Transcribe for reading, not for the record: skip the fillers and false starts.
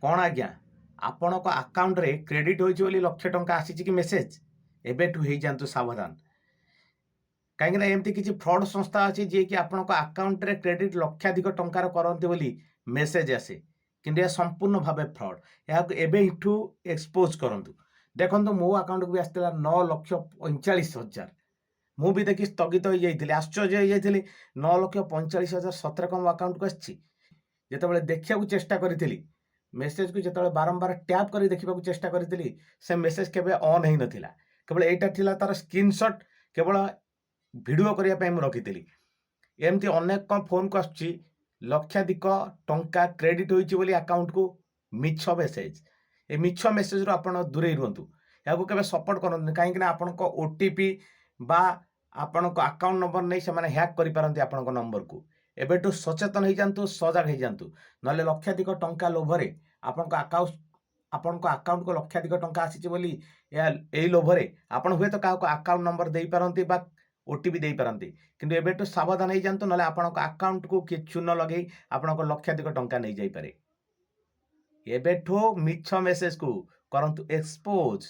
କ'ଣ ଆଜ୍ଞା ଆପଣଙ୍କ ଆକାଉଣ୍ଟରେ କ୍ରେଡିଟ୍ ହୋଇଛି ବୋଲି ଲକ୍ଷେ ଟଙ୍କା ଆସିଛି କି ମେସେଜ୍? ଏବେଠୁ ହେଇଯାଆନ୍ତୁ ସାବଧାନ। କାହିଁକିନା ଏମିତି କିଛି ଫ୍ରଡ୍ ସଂସ୍ଥା ଅଛି ଯିଏକି ଆପଣଙ୍କ ଆକାଉଣ୍ଟରେ କ୍ରେଡିଟ୍ ଲକ୍ଷାଧିକ ଟଙ୍କାର କରନ୍ତି ବୋଲି ମେସେଜ୍ ଆସେ, କିନ୍ତୁ ଏହା ସମ୍ପୂର୍ଣ୍ଣ ଭାବେ ଫ୍ରଡ୍। ଏହାକୁ ଏବେଠୁ ଏକ୍ସପୋଜ୍ କରନ୍ତୁ। ଦେଖନ୍ତୁ ମୋ ଆକାଉଣ୍ଟକୁ ବି ଆସିଥିଲା 9,45,000। ମୁଁ ବି ଦେଖି ସ୍ଥଗିତ ହୋଇଯାଇଥିଲି, ଆଶ୍ଚର୍ଯ୍ୟ ହୋଇଯାଇଥିଲି। 9,45,000 ସତରେ କ'ଣ ମୋ ଆକାଉଣ୍ଟକୁ ଆସିଛି? ଯେତେବେଳେ ଦେଖିବାକୁ ଚେଷ୍ଟା କରିଥିଲି ମେସେଜକୁ, ଯେତେବେଳେ ବାରମ୍ବାର ଟ୍ୟାପ୍ କରି ଦେଖିବାକୁ ଚେଷ୍ଟା କରିଥିଲି, ସେ ମେସେଜ କେବେ ଅନ୍ ହେଇନଥିଲା। କେବଳ ଏଇଟା ଥିଲା ତାର ସ୍କ୍ରିନଶଟ୍, କେବଳ ଭିଡ଼ିଓ କରିବା ପାଇଁ ମୁଁ ରଖିଥିଲି। ଏମିତି ଅନେକ କ'ଣ ଫୋନ୍କୁ ଆସୁଛି ଲକ୍ଷାଧିକ ଟଙ୍କା କ୍ରେଡିଟ୍ ହୋଇଛି ବୋଲି ଆକାଉଣ୍ଟକୁ ମିଛ ମେସେଜ। ଏ ମିଛ ମେସେଜରୁ ଆପଣ ଦୂରେଇ ରୁହନ୍ତୁ। ଏହାକୁ କେବେ ସପୋର୍ଟ କରନ୍ତୁନି, କାହିଁକିନା ଆପଣଙ୍କ OTP ବା ଆପଣଙ୍କ ଆକାଉଣ୍ଟ ନମ୍ବର ନେଇ ସେମାନେ ହ୍ୟାକ୍ କରିପାରନ୍ତି ଆପଣଙ୍କ ନମ୍ବରକୁ। ଏବେଠୁ ସଚେତନ ହେଇଯାନ୍ତୁ, ସଜାଗ ହେଇଯାନ୍ତୁ, ନହେଲେ ଲକ୍ଷାଧିକ ଟଙ୍କା ଲୋଭରେ ଆପଣଙ୍କ ଆକାଉଣ୍ଟକୁ ଲକ୍ଷାଧିକ ଟଙ୍କା ଆସିଛି ବୋଲି ଏଇ ଲୋଭରେ ଆପଣ ହୁଏତ କାହାକୁ ଆକାଉଣ୍ଟ ନମ୍ବର ଦେଇପାରନ୍ତି ବା OTP ଦେଇପାରନ୍ତି, କିନ୍ତୁ ଏବେଠୁ ସାବଧାନ ହେଇଯାନ୍ତୁ, ନହେଲେ ଆପଣଙ୍କ ଆକାଉଣ୍ଟକୁ କିଏ ଚୂନ ଲଗେଇ ଆପଣଙ୍କ ଲକ୍ଷାଧିକ ଟଙ୍କା ନେଇଯାଇପାରେ। ଏବେଠୁ ମିଛ ମେସେଜକୁ କରନ୍ତୁ ଏକ୍ସପୋଜ୍।